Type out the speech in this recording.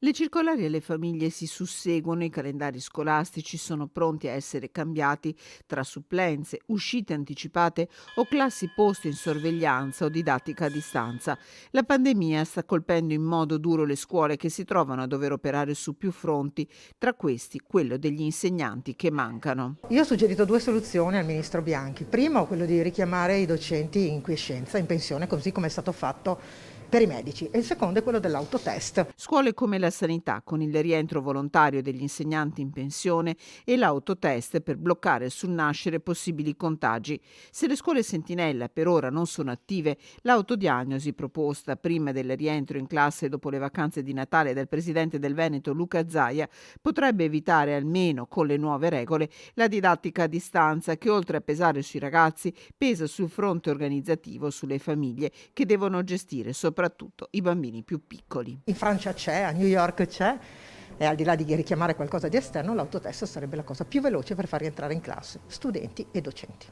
Le circolari alle famiglie si susseguono, i calendari scolastici sono pronti a essere cambiati tra supplenze, uscite anticipate o classi poste in sorveglianza o didattica a distanza. La pandemia sta colpendo in modo duro le scuole che si trovano a dover operare su più fronti, tra questi quello degli insegnanti che mancano. Io ho suggerito due soluzioni al ministro Bianchi. Primo, quello di richiamare i docenti in quiescenza, in pensione, così come è stato fatto per i medici. E il secondo è quello dell'autotest. Scuole come la sanità, con il rientro volontario degli insegnanti in pensione e l'autotest per bloccare sul nascere possibili contagi. Se le scuole sentinella per ora non sono attive, l'autodiagnosi proposta prima del rientro in classe dopo le vacanze di Natale dal presidente del Veneto Luca Zaia potrebbe evitare, almeno con le nuove regole, la didattica a distanza che, oltre a pesare sui ragazzi, pesa sul fronte organizzativo sulle famiglie che devono gestire soprattutto i bambini più piccoli. In Francia c'è, a New York c'è, e al di là di richiamare qualcosa di esterno, l'autotest sarebbe la cosa più veloce per far rientrare in classe studenti e docenti.